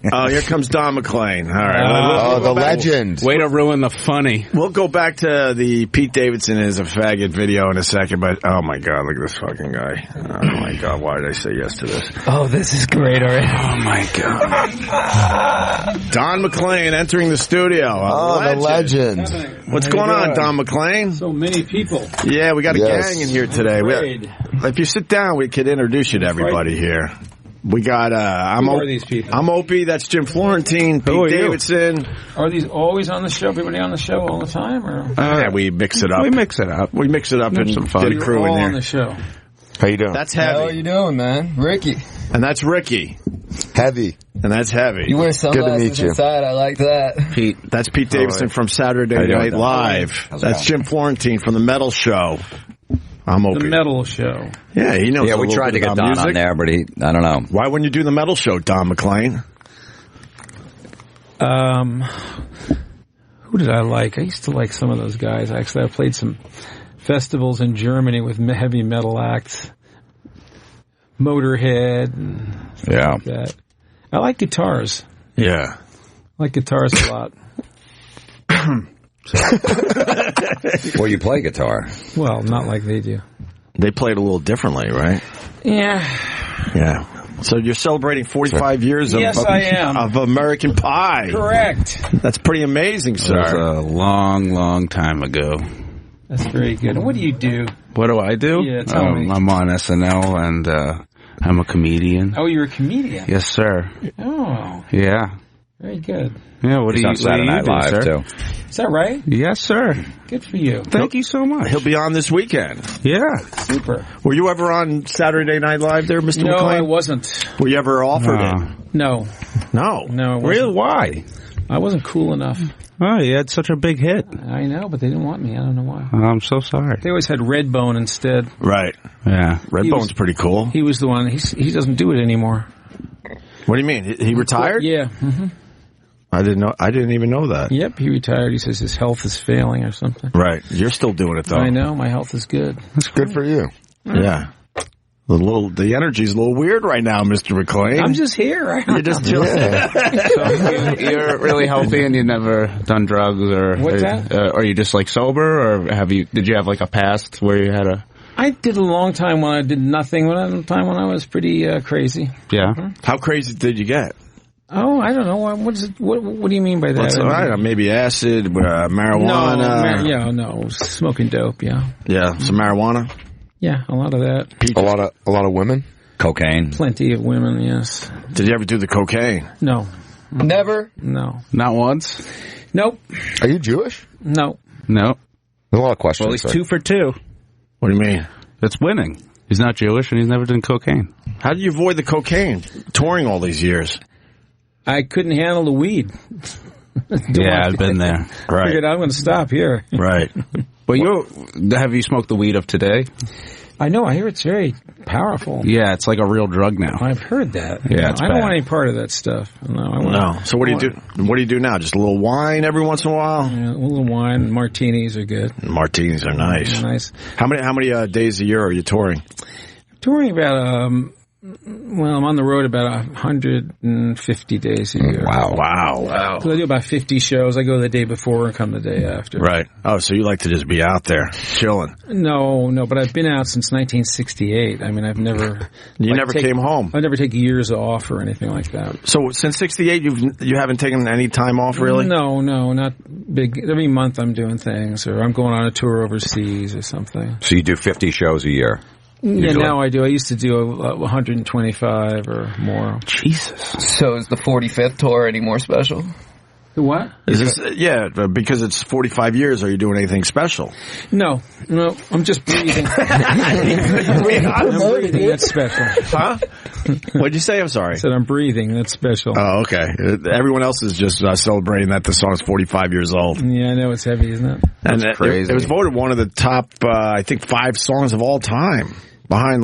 Oh, here comes Don McLean. All right. The legend. Way to ruin the funny. We'll go back to the Pete Davidson is a faggot video in a second, but oh my God, look at this fucking guy. Oh my God, why did I say yes to this? Oh, this is great already. Oh my God. Don McLean entering the studio. The legend. What's going on, Don McLean? So many people. Yeah, we got a gang in here today. If you sit down, we could introduce you to everybody here. We got, Who are these people? I'm Opie, that's Jim Florentine, Pete Davidson. Are these always on the show? Everybody on the show all the time? Or? Yeah, we mix it up. We mix it up. We mix it up and some fun. get a crew all in there. on the show. How you doing? That's Heavy. How you doing, man? Ricky. And that's Ricky. Heavy. And that's Heavy. You wear Good to sunglasses meet you. inside. I like that. Pete. That's Pete Davidson from Saturday Night Live. That's Jim Florentine from The Metal Show. I'm Opie. The Metal Show. Yeah, he knows. Yeah, we tried to get Don on there, but I don't know. Why wouldn't you do the Metal Show, Don McLean? Who did I like? I used to like some of those guys. Actually, I played some festivals in Germany with heavy metal acts. Motorhead. And stuff like that. I like guitars. Yeah. I like guitars a lot. Well, you play guitar. Well, not like they do. They play it a little differently, right? Yeah. Yeah. So you're celebrating 45 years Yes, I am. of American Pie. Correct. That's pretty amazing, sir. That was a long, long time ago. That's very good. And what do you do? What do I do? Yeah, tell me. I'm on SNL, and I'm a comedian. Oh, you're a comedian? Yes, sir. Oh. Yeah. Very good. Yeah, what do He's you on Saturday Night do, Live, sir? too. Is that right? Yes, sir. Good for you. Thank you so much. He'll be on this weekend. Yeah. Super. Were you ever on Saturday Night Live there, Mr. No, McLean? I wasn't. Were you ever offered it? No. No. No, I wasn't. Really? Why? I wasn't cool enough. Oh, you had such a big hit. I know, but they didn't want me. I don't know why. I'm so sorry. They always had Redbone instead. Right. Yeah. Redbone's pretty cool. He was the one. He doesn't do it anymore. What do you mean? He retired? Yeah. Mm-hmm. I didn't know. I didn't even know that. Yep, he retired. He says his health is failing or something. Right. You're still doing it though. I know. My health is good. That's good for you. Yeah. The energy's a little weird right now, Mr. McLean. I'm just here. You're just chilling. So you're really healthy and you've never done drugs or... What's that? Are you just like sober or did you have like a past where you had a... I did a long time when I did nothing. A time when I was pretty crazy. Yeah. How crazy did you get? Oh, I don't know. What is it? What do you mean by that? That's all right. Maybe acid, marijuana. No, smoking dope. Yeah. Yeah, some marijuana. Yeah, a lot of that. A lot of women. Cocaine. Plenty of women. Yes. Did you ever do the cocaine? No. Never? No. Not once? Nope. Are you Jewish? No. No. There's a lot of questions. Well, he's 2 for 2. What do you mean? That's winning. He's not Jewish and he's never done cocaine. How did you avoid the cocaine? Touring all these years. I couldn't handle the weed. Yeah, I've been there. Right. Figured I'm going to stop here. Right. But have you smoked the weed of today? I know. I hear it's very powerful. Yeah, it's like a real drug now. I've heard that. Yeah, it's I don't bad. want any part of that stuff. No. So what do you do? What do you do now? Just a little wine every once in a while? Yeah, a little wine. Martinis are good. Martinis are nice. Yeah, nice. How many days a year are you touring? Touring about I'm on the road about 150 days a year. Wow. So I do about 50 shows. I go the day before and come the day after. Right. Oh, so you like to just be out there chilling? No, but I've been out since 1968. I mean, I've never. You never came home. I never take years off or anything like that. So since '68, you haven't taken any time off, really? No, not big. Every month I'm doing things, or I'm going on a tour overseas or something. So you do 50 shows a year? Yeah, now I do. I used to do 125 or more. Jesus. So is the 45th tour any more special? The what? Because it's 45 years. Are you doing anything special? No, I'm just breathing. I'm breathing. That's special. Huh? What'd you say? I'm sorry. I said I'm breathing. That's special. Oh, okay. Everyone else is just celebrating that the song's 45 years old. Yeah, I know it's heavy, isn't it? And That's crazy. It was voted one of the top, I think, 5 songs of all time. Behind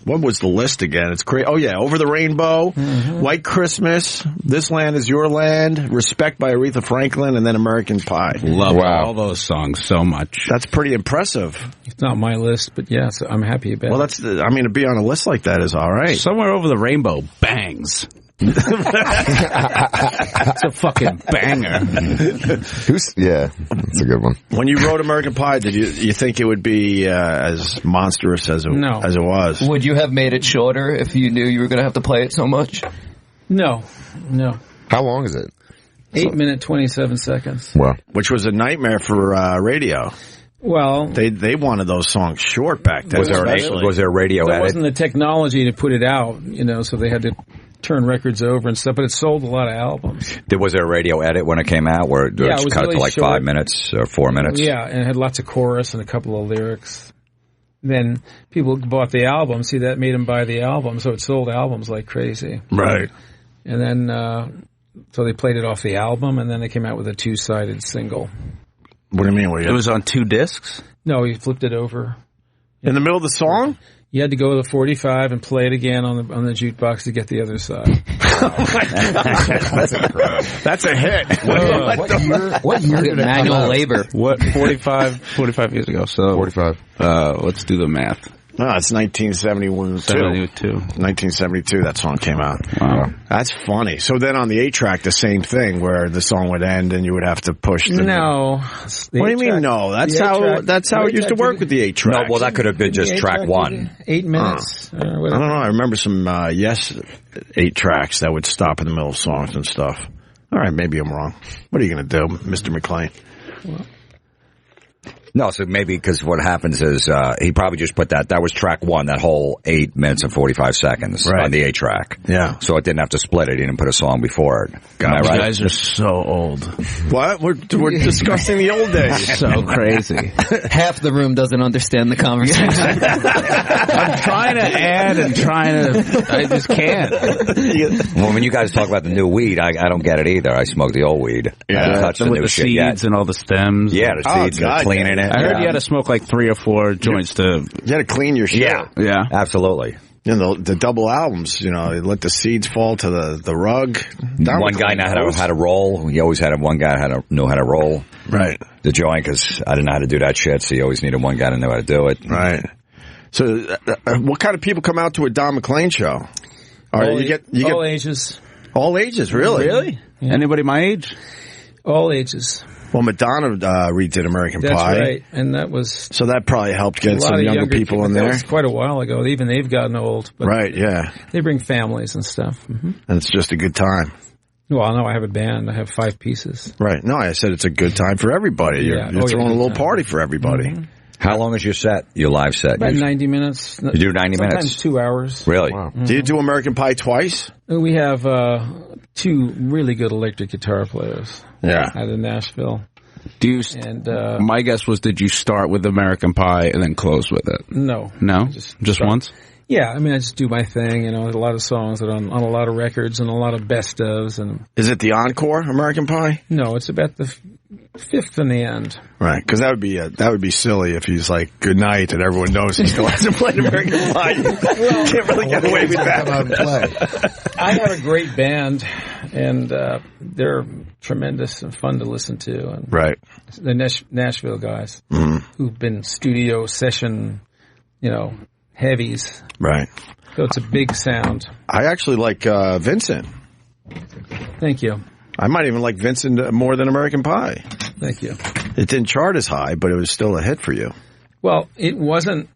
what was the list again? It's crazy. Oh, yeah. Over the Rainbow, White Christmas, This Land Is Your Land, Respect by Aretha Franklin, and then American Pie. Love all those songs so much. That's pretty impressive. It's not my list, but yes, I'm happy about Well, it. to be on a list like that is all right. Somewhere Over the Rainbow bangs. It's a fucking banger. Yeah, that's a good one. When you wrote American Pie, did you think it would be as monstrous as it was? Would you have made it shorter if you knew you were going to have to play it so much? No. How long is it? 8 minute, 27 seconds. Well, Which was a nightmare for radio. Well, They wanted those songs short back then. Was there a radio there edit? wasn't the technology to put it out, so they had to turn records over and stuff, but it sold a lot of albums. Was there a radio edit when it came out where it was cut really to like short. 5 minutes or 4 minutes? Yeah, and it had lots of chorus and a couple of lyrics. Then people bought the album. See, that made them buy the album, so it sold albums like crazy. Right. And then, so they played it off the album, and then they came out with a 2-sided single. What do you mean? It was on 2 discs? No, he flipped it over. In the middle of the song? You had to go to the 45 and play it again on the jukebox to get the other side. That's a hit. What year did manual labor? What, 45 years ago. So 45. Let's do the math. No, it's 1971. 1972 that song came out. Wow. That's funny. So then on the 8-track, the same thing, where the song would end and you would have to push the... No. What do you mean, no? That's how it used to work with the 8-track. No, well, that could have been just track one. 8 minutes. I don't know. I remember some, 8-tracks that would stop in the middle of songs and stuff. All right, maybe I'm wrong. What are you going to do, Mr. Mclean? No, so maybe because what happens is he probably just put that was track one, that whole 8 minutes and 45 seconds on the 8-track. Yeah. So it didn't have to split it. He didn't put a song before it. God, Am I you right? guys are so old. What? We're discussing the old days. So crazy. Half the room doesn't understand the conversation. I'm trying to add and I just can't. Well, when you guys talk about the new weed, I don't get it either. I smoke the old weed. I haven't touched the With new the shit seeds yet. and all the stems. Yeah, the seeds are cleaning it. I heard you had to smoke like 3 or 4 joints to... You had to clean your shit. Yeah. Absolutely. The double albums, you let the seeds fall to the rug. One guy knew how to roll. He always had one guy knew how to roll. Right. The joint, because I didn't know how to do that shit, so you always needed one guy to know how to do it. Right. So, what kind of people come out to a Don McLean show? All ages. All ages, really? Really? Yeah. Anybody my age? All ages. Well, Madonna redid American Pie. That's right, and that was... So that probably helped get some younger people in there. That was quite a while ago. Even they've gotten old. But right, yeah. They bring families and stuff. Mm-hmm. And it's just a good time. Well, no, I have a band. I have 5 pieces. Right. No, I said it's a good time for everybody. You're throwing a little party for everybody. Mm-hmm. How long is your set, your live set? About 90 minutes. You do 90 minutes? Sometimes 2 hours. Really? Wow. Mm-hmm. Do you do American Pie twice? We have 2 really good electric guitar players. Yeah. Out of Nashville. My guess was, did you start with American Pie and then close with it? No. No? Just once? Yeah, I just do my thing. A lot of songs that are on a lot of records and a lot of best ofs. And is it the encore American Pie? No, it's about the 5th in the end. Right, because that would be silly if he's like good night and everyone knows he still hasn't played American Pie. You can't really get away with that. I have a great band, and they're tremendous and fun to listen to. And right, the Nashville guys who've been studio session, heavies. Right. So it's a big sound. I actually like Vincent. Thank you. I might even like Vincent more than American Pie. Thank you. It didn't chart as high, but it was still a hit for you. Well, it wasn't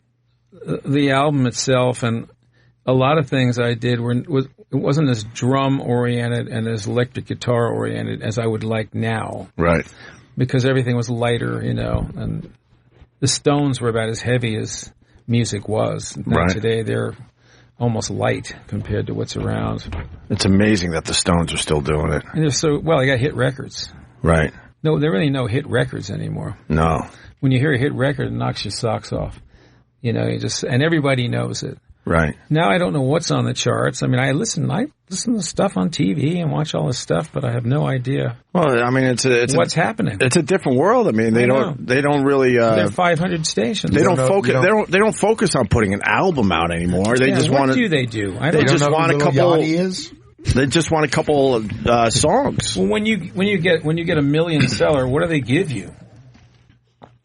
the album itself, and a lot of things I did it wasn't as drum oriented and as electric guitar oriented as I would like now. Right. Because everything was lighter, and the Stones were about as heavy as music was. Right. Today they're almost light compared to what's around. It's amazing that the Stones are still doing it. And they're they got hit records. Right. No, there are really no hit records anymore. No. When you hear a hit record, it knocks your socks off. And everybody knows it. Right. Now I don't know what's on the charts. I mean, I listen to stuff on TV and watch all this stuff, but I have no idea. Well, I mean, it's what's happening. It's a different world. I mean, they don't really. There are 500 stations. They don't focus. They don't focus on putting an album out anymore. They just want. What do they do? They just want a couple. They just want a couple of songs. Well, when you get a million seller, what do they give you?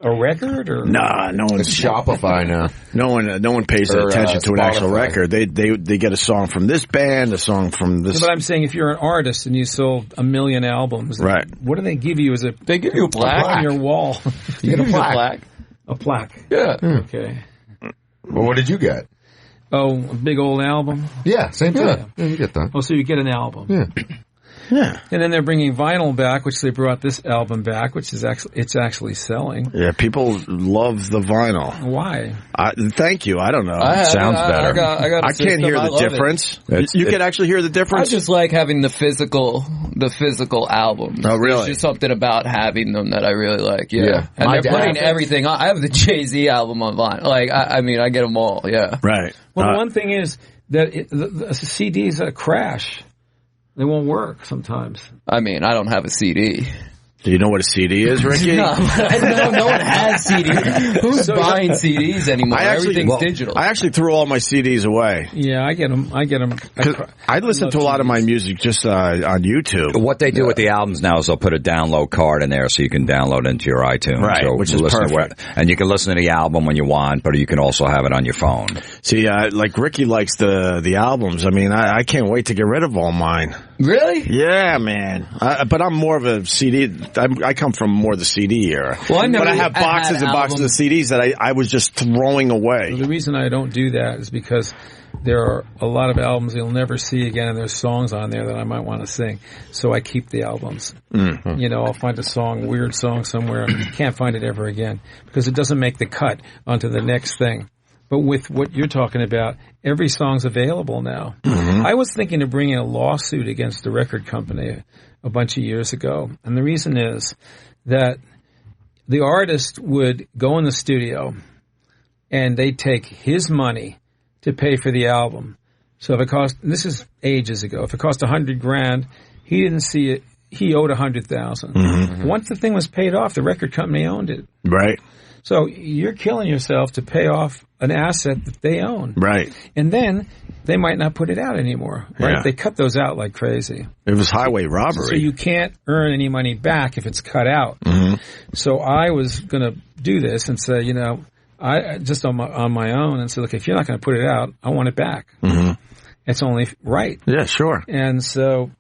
A record or no one. It's Shopify now. No one pays attention to an actual record. They get a song from this band, a song from this. But I'm saying if you're an artist and you sold 1 million albums, right? What do they give you? They give you a plaque on your wall. You get a plaque. A plaque. Yeah. Okay. Well, what did you get? Oh, a big old album. Yeah, same thing. Yeah, you get that. Oh, so you get an album. Yeah. Yeah. And then they're bringing vinyl back, which they brought this album back, which is actually selling. Yeah, people love the vinyl. Why? Thank you. I don't know. Sounds better. I can't hear the difference. You can actually hear the difference. I just like having the physical album. Oh, really? There's just something about having them that I really like. Yeah. And they're putting everything on. I have the Jay-Z album on vinyl. Like, I mean, I get them all. Yeah. Right. Well, one thing is that the CDs crash. They won't work sometimes. I mean, I don't have a CD. Do you know what a CD is, Ricky? No one has CDs. Who's buying CDs anymore? Everything's digital. I actually threw all my CDs away. Yeah, I get them. I listen to a lot of my music just on YouTube. What they do with the albums now is they'll put a download card in there so you can download into your iTunes. Right, so which is perfect. And you can listen to the album when you want, but you can also have it on your phone. See, like Ricky likes the albums. I mean, I can't wait to get rid of all mine. Really? Yeah, man. But I'm more of a CD. I come from more the CD era. Well, but I have boxes and boxes of CDs that I was just throwing away. Well, the reason I don't do that is because there are a lot of albums you'll never see again, and there's songs on there that I might want to sing. So I keep the albums. Mm-hmm. You know, I'll find a weird song somewhere, and can't find it ever again because it doesn't make the cut onto the next thing. But with what you're talking about, every song's available now. Mm-hmm. I was thinking of bringing a lawsuit against the record company a bunch of years ago. And the reason is that the artist would go in the studio and they'd take his money to pay for the album. So if it cost, this is ages ago, if it cost $100,000, he didn't see it. He owed $100,000. Mm-hmm. Once the thing was paid off, the record company owned it. Right. So you're killing yourself to pay off an asset that they own. Right. And then they might not put it out anymore. Right. Yeah. They cut those out like crazy. It was highway robbery. So you can't earn any money back if it's cut out. Mm-hmm. So I was going to do this and say, you know, I just on my own and say, look, if you're not going to put it out, I want it back. Mm-hmm. It's only right. Yeah, sure. And so...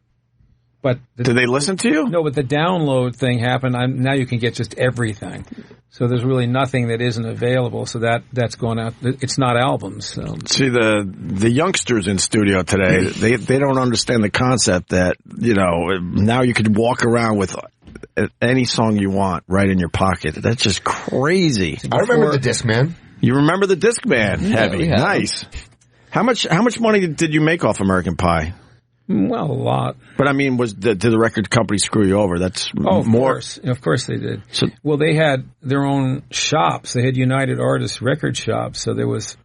But did they listen to you? No, but the download thing happened. Now you can get just everything. So there's really nothing that isn't available. So that's going out. It's not albums. So. See, the youngsters in studio today, they don't understand the concept that, you know, now you could walk around with any song you want right in your pocket. That's just crazy. I remember the Discman. You remember the Discman? Yeah, heavy, nice. How much money did you make off American Pie? Well, a lot. But I mean, did the record company screw you over? That's of more. Of course they did. So, well, they had their own shops. They had United Artists record shops, so there was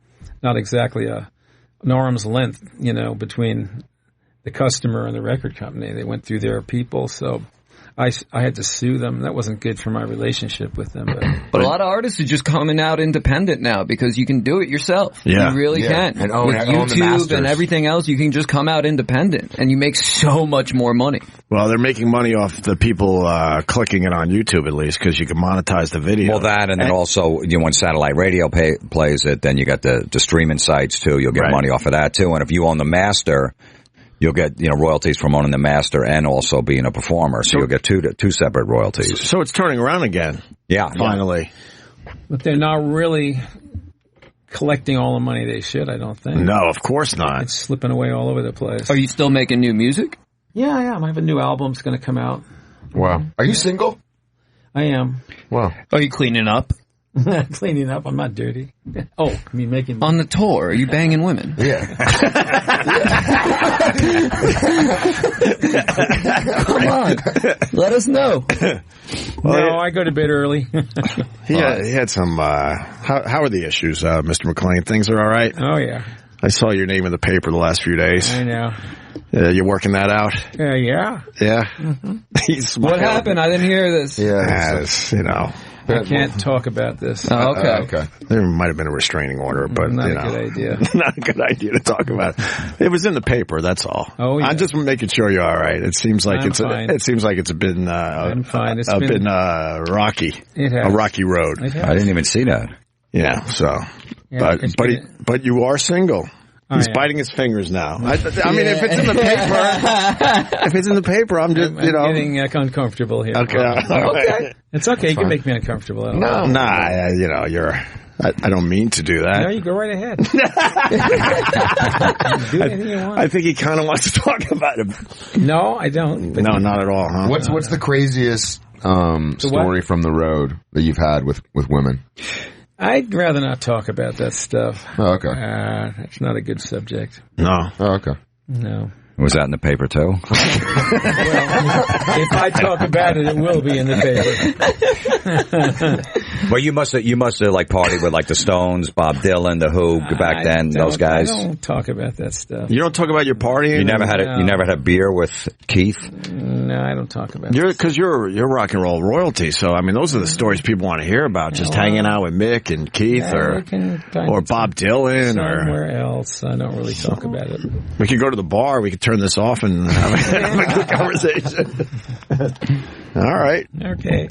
not exactly an arm's length, you know, between the customer and the record company. They went through their people, so I had to sue them. That wasn't good for my relationship with them. But a lot of artists are just coming out independent now because you can do it yourself. Yeah. You really can. And with YouTube and everything else, you can just come out independent, and you make so much more money. Well, they're making money off the people clicking it on YouTube, at least, because you can monetize the video. Well, that, and then also, you know, when satellite radio plays it, then you got the streaming sites, too. You'll get money off of that, too. And if you own the master... You'll get, you know, royalties from owning the master and also being a performer. So you'll get two separate royalties. So it's turning around again. Yeah. Finally. But they're not really collecting all the money they should, I don't think. No, of course not. It's slipping away all over the place. Are you still making new music? Yeah, I am. I have a new album that's going to come out. Wow. Are you single? I am. Wow. Are you cleaning up? Cleaning up. I'm not dirty. Oh, I mean making... On the tour, are you banging women? Yeah. Come on. Let us know. No, I go to bed early. He had some... how are the issues, Mr. McLean? Things are all right? Oh, yeah. I saw your name in the paper the last few days. I know. You're working that out? Yeah. Yeah? Mm-hmm. What happened? I didn't hear this. Yeah, I can't talk about this. Oh, okay. There might have been a restraining order, but not a good idea. Not a good idea to talk about. It was in the paper. That's all. Oh, yeah. I'm just making sure you're all right. It seems like it's been. I'm fine. It's been rocky. It has. A rocky road. I didn't even see that. Yeah. So, Yeah, but you are single. He's biting his fingers now. I mean, if it's in the paper, I'm just, I'm getting uncomfortable here. Okay. Okay. It's okay. You can make me uncomfortable. I don't mean to do that. No, you go right ahead. Do anything you want. I think he kind of wants to talk about it. No, I don't. No, not at all, huh? What's the craziest story from the road that you've had with women? I'd rather not talk about that stuff. Oh, okay. It's not a good subject. No. Oh, okay. No. Was that in the paper too? Well, if I talk about it, it will be in the paper. Well, you must have like partied with like the Stones, Bob Dylan, the Who back then. Those guys. I don't talk about that stuff. You don't talk about your partying. You never had a beer with Keith. No, I don't talk about. Because you're rock and roll royalty. So I mean, those are the stories people want to hear about. Just hanging out with Mick and Keith, or Bob Dylan, somewhere else. I don't really talk about it. We could go to the bar. We could turn this off and have a good conversation. All right. Okay.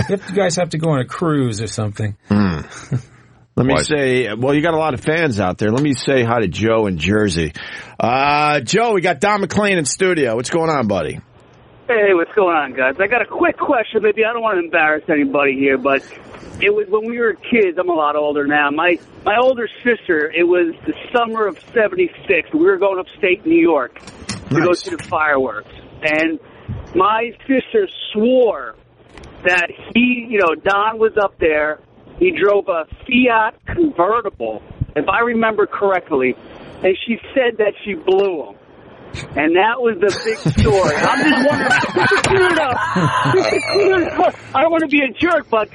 You guys have to go on a cruise or something. Let me say, well, you got a lot of fans out there. Let me say hi to Joe in Jersey. Joe, we got Don Mclean in studio. What's going on, buddy? Hey, what's going on, guys? I got a quick question. Maybe I don't want to embarrass anybody here, but it was when we were kids. I'm a lot older now. My older sister, it was the summer of '76. We were going upstate New York to go see the fireworks. And my sister swore that Don was up there. He drove a Fiat convertible, if I remember correctly, and she said that she blew him. And that was the big story. I'm just wondering, I don't want to be a jerk, but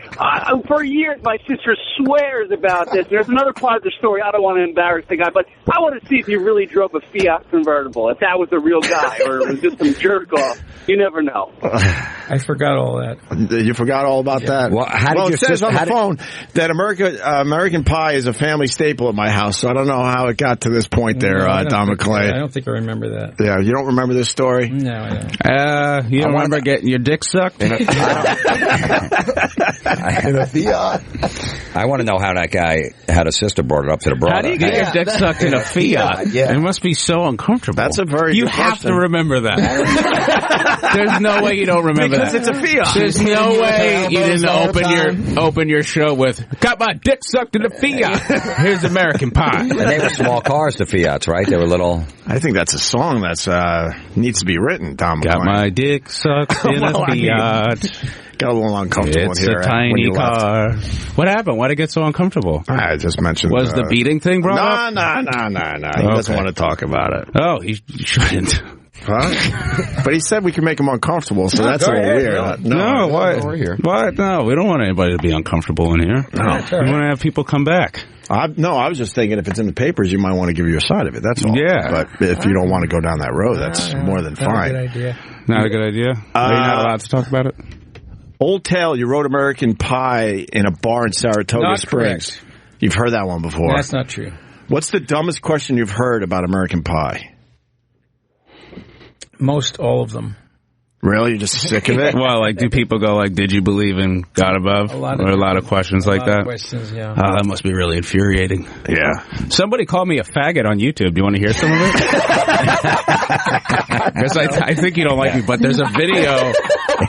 for years my sister swears about this. There's another part of the story. I don't want to embarrass the guy, but I want to see if he really drove a Fiat convertible, if that was the real guy, or it was just some jerk off. You never know. I forgot all that. You forgot all about that? Well, it says on the phone that American Pie is a family staple at my house, so I don't know how it got to this point there, Don McClay. I don't think I remember that. Yeah, you don't remember this story? No, I don't. You don't remember getting your dick sucked? In a Fiat? I want to know how that guy had a sister brought it up to the brother. How do you get your dick sucked in a Fiat? Yeah. It must be so uncomfortable. That's a very You good have question. to remember that. There's no way you don't remember because that. it's a Fiat. There's no way you didn't open your show with "Got my dick sucked in a Fiat." Here's American Pie. And they were small cars, the Fiats, right? They were little. I think that's a song that's needs to be written, Don Got McClay. my dick sucked in a Fiat. Got a little uncomfortable It's here. a tiny car. What happened? Why did it get so uncomfortable? I just mentioned. Was the beating thing brought up? No. He doesn't want to talk about it. Oh, he shouldn't. Huh? But he said we can make him uncomfortable, so that's a little weird. No, what? We're here. What? No, we don't want anybody to be uncomfortable in here. No. We want to have people come back. I was just thinking if it's in the papers, you might want to give your side of it. That's all. Yeah. But if you don't want to go down that road, that's more than fine. Not a good idea. Not a good idea? Are you not allowed to talk about it? Old tale, you wrote American Pie in a bar in Saratoga Not Springs. correct. You've heard that one before. That's not true. What's the dumbest question you've heard about American Pie? Most all of them. Really? You're just sick of it? Well, like, do people go like, "Did you believe in God above?" Or a lot of questions like that. Questions, yeah. Oh, that must be really infuriating. Yeah. Somebody called me a faggot on YouTube. Do you want to hear some of it? Because I think you don't like me, but there's a video.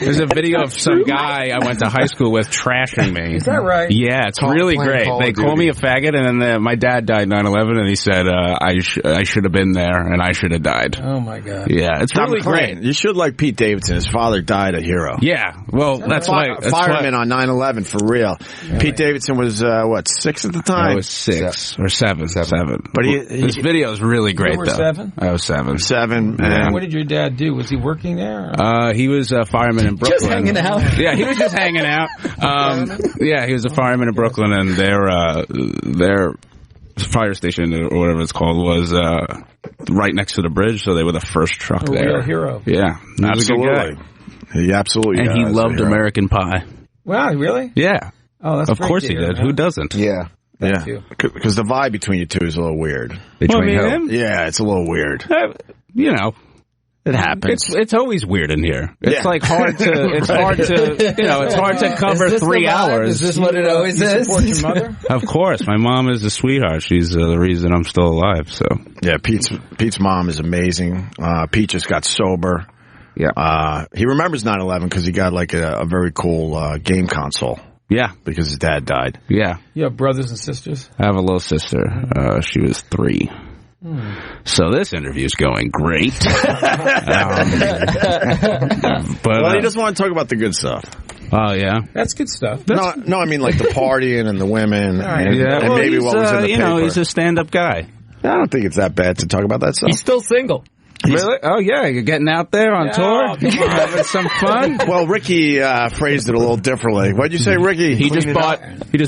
There's a video of some guy I went to high school with trashing me. Is that right? Yeah, it's really great. They call me a faggot, and then my dad died 9/11, and he said I should have been there, and I should have died. Oh my God. Yeah, it's really great. You should like Pete Davidson. His father died a hero. Yeah, well, that's why. Fireman on 9/11 for real. Really? Pete Davidson was 6 at the time? I was 6 or 7. But this video is really great. You were though. 7? I was 7. 7. And what did your dad do? Was he working there? He was a fireman in Brooklyn. Just hanging out. Yeah, he was just hanging out. Yeah, he was a fireman in Brooklyn, and their fire station or whatever it's called was right next to the bridge, so they were the first truck there. Real hero. Yeah, absolutely. He absolutely and he loved American Pie. Wow, really? Yeah. Oh, that's of course he did. Man. Who doesn't? Yeah. Thank you. Because the vibe between you two is a little weird. Between him? Yeah, it's a little weird. You know. It happens. It's always weird in here. It's like hard to, it's hard to cover 3 hours. Is this what it always is? Support your mother? Of course. My mom is a sweetheart. She's the reason I'm still alive, so. Yeah, Pete's mom is amazing. Pete just got sober. Yeah. He remembers 9/11 because he got like a very cool game console. Yeah. Because his dad died. Yeah. You have brothers and sisters? I have a little sister. She was 3. So this interview is going great. But he doesn't want to talk about the good stuff. Oh, yeah? That's good stuff. No, I mean like the partying and the women. And maybe what was in the paper. He's a stand-up guy. I don't think it's that bad to talk about that stuff. He's still single. Really? Oh, yeah. You're getting out there on tour? Having some fun? Well, Ricky phrased it a little differently. What'd you say, Ricky? He just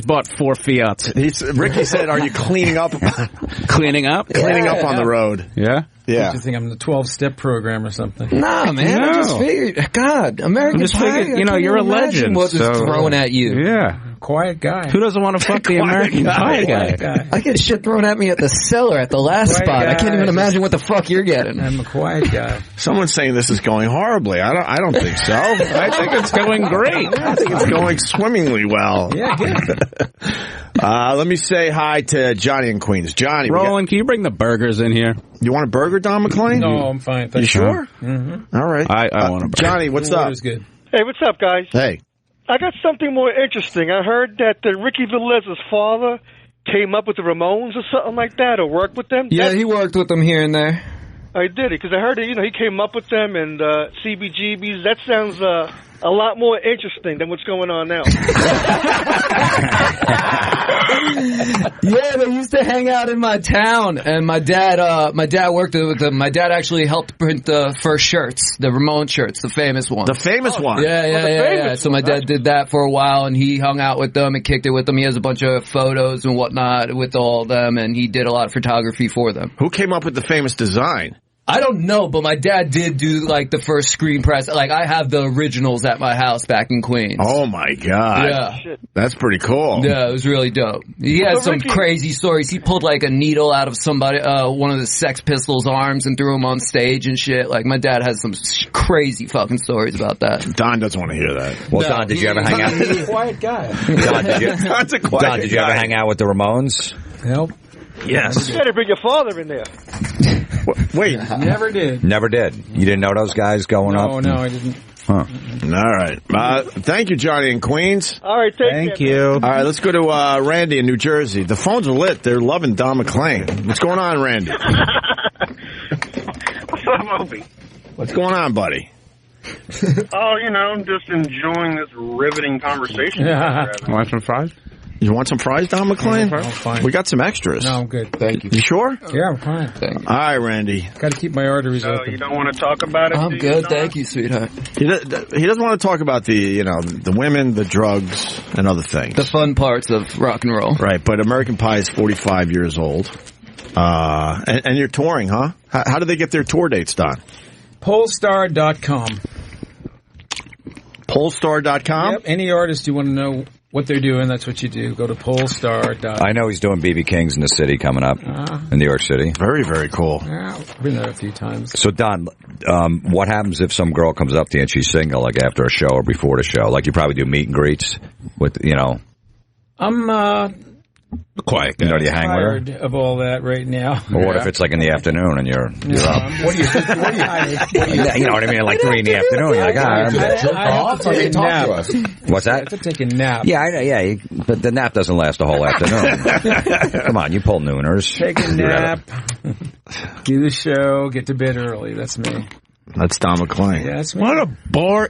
bought 4 Fiats. Ricky said, are you cleaning up? Cleaning up? Cleaning up on the road. Yeah? Yeah. You think I'm in the 12-step program or something? Nah, man. No. I just figured, God, American Pie. You're a legend. What was thrown at you? Yeah. Quiet guy. Who doesn't want to fuck the American Pie guy? I get shit thrown at me at the cellar at the last spot. I can't even imagine what the fuck you're getting. I'm a quiet guy. Someone's saying this is going horribly. I don't think so. I think it's going great. I think it's going swimmingly well. Yeah, good. Let me say hi to Johnny in Queens. Johnny. Roland, can you bring the burgers in here? You want a burger, Don McLean? No, I'm fine. Thanks. You sure? Mm-hmm. All right. I want a burger. Johnny, what's up? Good. Hey, what's up, guys? Hey. I got something more interesting. I heard that Ricky Velez's father came up with the Ramones or something like that, or worked with them. Yeah, he worked with them here and there. I did it because I heard that he came up with them and CBGBs. That sounds a lot more interesting than what's going on now. Yeah, they used to hang out in my town, and my dad worked with them. My dad actually helped print the first shirts, the Ramon shirts, the famous one. The famous one? Yeah. So my dad did that for a while, and he hung out with them and kicked it with them. He has a bunch of photos and whatnot with all of them, and he did a lot of photography for them. Who came up with the famous design? I don't know, but my dad did do, like, the first screen press. Like, I have the originals at my house back in Queens. Oh, my God. Yeah. That's pretty cool. Yeah, it was really dope. He had some crazy stories. He pulled, like, a needle out of one of the Sex Pistols' arms and threw him on stage and shit. Like, my dad has some crazy fucking stories about that. Don doesn't want to hear that. Well, Don, did you ever hang out? He's a quiet guy. Don, did you ever hang out with the Ramones? Nope. Yes. You better bring your father in there. Wait. Never did. Never did. You didn't know those guys going up? No, I didn't. Huh. All right. Thank you, Johnny in Queens. All right, thank you. All right, let's go to Randy in New Jersey. The phones are lit. They're loving Don McLean. What's going on, Randy? What's up, Opie? What's going on, buddy? Oh, I'm just enjoying this riveting conversation. Want some fries? You want some fries, Don McLean? I'm fine. We got some extras. No, I'm good. Thank you. You sure? Yeah, I'm fine. Thank you. All right, Randy. Got to keep my arteries So open. you don't want to talk about it? I'm good, thank you, sweetheart. He doesn't want to talk about the women, the drugs, and other things. The fun parts of rock and roll. Right, but American Pie is 45 years old. And you're touring, huh? How do they get their tour dates done? Polestar.com. Polestar.com? Yep, any artist you want to know what they're doing, that's what you do. Go to Polestar.com. I know he's doing BB King's in the city coming up in New York City. Very, very cool. Yeah, I've been there a few times. So, Don, what happens if some girl comes up to you and she's single, like after a show or before the show? Like you probably do meet and greets with, I'm quiet guy. Do you hang with tired of all that right now. her? Or what if it's like in the afternoon and you're up? What are you You know what I mean? Like 3 in the afternoon. You're like, I have to take a nap. what's I that? have to take a nap. Yeah, I know. Yeah, but the nap doesn't last the whole afternoon. Come on, you pull nooners. Take a nap. Do the show. Get to bed early. That's me. That's Don McLean. Yeah, that's me. What a bore.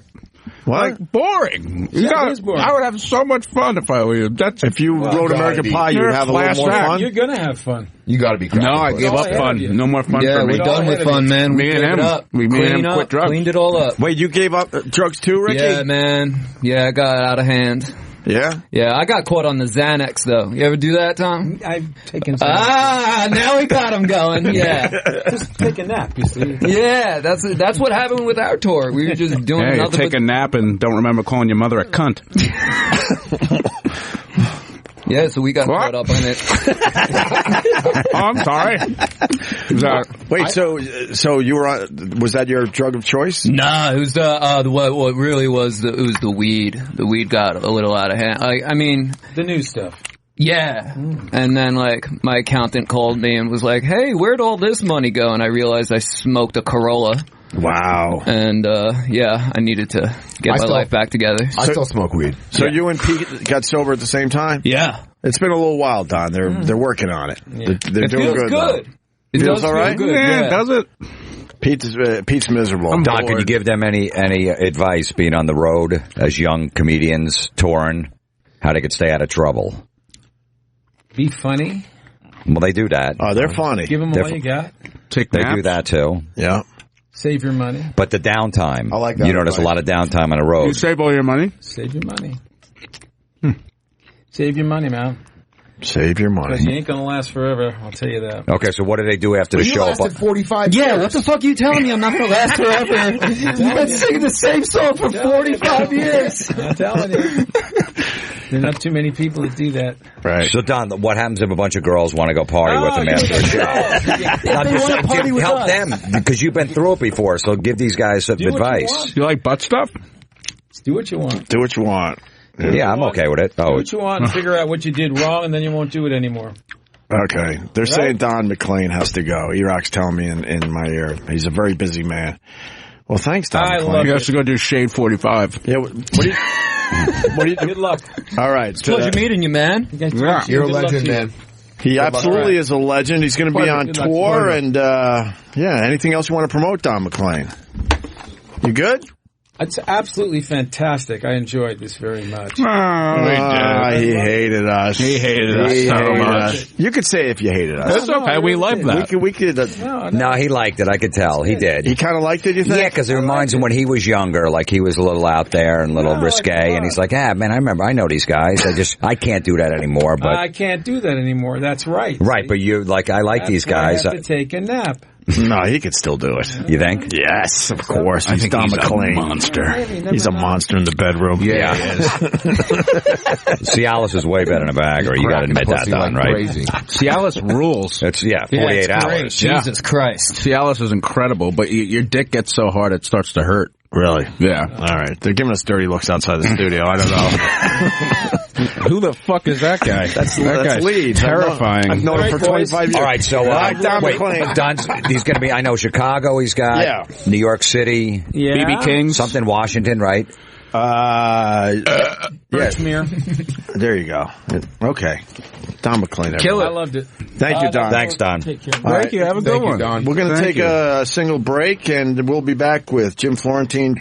What? Like, boring. Yeah, it is boring. I would have so much fun if I were you. If you wrote American Pie, you would have a little more fun? You're going to have fun. You got to be crowd. No, I gave up fun. No more fun Yeah, for me. we're done with fun, man. Me and him. Me and him quit drugs. Cleaned it all up. Wait, you gave up drugs too, Ricky? Yeah, man. Yeah, I got out of hand. Yeah? Yeah, I got caught on the Xanax, though. You ever do that, Tom? I've taken Xanax. Now we got him going, yeah. Just take a nap, you see. Yeah, that's what happened with our tour. We were just doing you take a nap and don't remember calling your mother a cunt. Yeah, so we got caught up on it. Oh, I'm sorry. Wait, so you were on, was that your drug of choice? No, it was what really was it was the weed. The weed got a little out of hand. I mean, the new stuff. Yeah. And then my accountant called me and was like, "Hey, where'd all this money go?" And I realized I smoked a Corolla. Wow. And I needed to get my life back together. I still smoke weed. So you and Pete got sober at the same time? Yeah. It's been a little while, Don. They're working on it. Yeah. They're doing good. Good. It feels all right? Good. Yeah, does it? Pete's miserable. Don, can you give them any advice being on the road as young comedians touring, how they could stay out of trouble? Be funny. Well, they do that. Oh, they're funny. Give them all you got. They do that too. Yeah. Save your money. But the downtime. I like that. You notice a lot of downtime on the road. You save all your money? Save your money. Save your money, man. Save your money. Because you ain't going to last forever, I'll tell you that. Okay, so what do they do after the show? You lasted 45 years. Yeah, what the fuck are you telling me? I'm not going to last forever. You've been singing the same song for 45 years. I'm telling you. There are not too many people that do that. Right. So, Don, what happens if a bunch of girls want to go party with them after the show? I'm just saying, help them, because you've been through it before, so give these guys some advice. You like butt stuff? Do what you want. Do what you want. Yeah, I'm okay with it. Do what you want and figure out what you did wrong, and then you won't do it anymore. Okay. They're saying Don McLean has to go. E-Rock's telling me in my ear. He's a very busy man. Well, thanks, Don McLean. He has to go do Shade 45. Yeah, what do you... What do you do? Good luck. All right. Pleasure meeting you, man. Yeah. You're a legend, man. He absolutely is a legend. He's going to be on tour. And, anything else you want to promote, Don McLean? You good? It's absolutely fantastic. I enjoyed this very much. He hated us. He hated us so much. You could say if you hated us. That's okay. We loved that. We could. No, he liked it. I could tell. He did. He kind of liked it, you think? Yeah, because it reminds him when he was younger, like he was a little out there and a little risque, and he's like, man, I know these guys. I can't do that anymore. But I can't do that anymore. That's right. Right, but I like these guys. I have to take a nap. No, he could still do it. You think? Yes, of course. I think he's McLean. a monster. He's a monster in the bedroom. Yeah, he is. Cialis is way better than a bagger. You got to admit that, Don, right? Crazy. Cialis rules. It's 48 hours. Great. Jesus Christ. Cialis is incredible, but your dick gets so hard it starts to hurt. Really? Yeah. All right. They're giving us dirty looks outside the studio. I don't know. Who the fuck is that guy? That's guy's Lee. Terrifying. I've known him for 25 years. All right, so Don wait, McLean. he's going to be. I know Chicago. He's got New York City, BB King, something Washington, right? Birchmere. There you go. Okay. Don McLean. Kill it. I loved it. Thank you, Don. Thanks, Don. Take care. All right. Thank you. Have a good one. Don. We're going to take a single break, and we'll be back with Jim Florentine.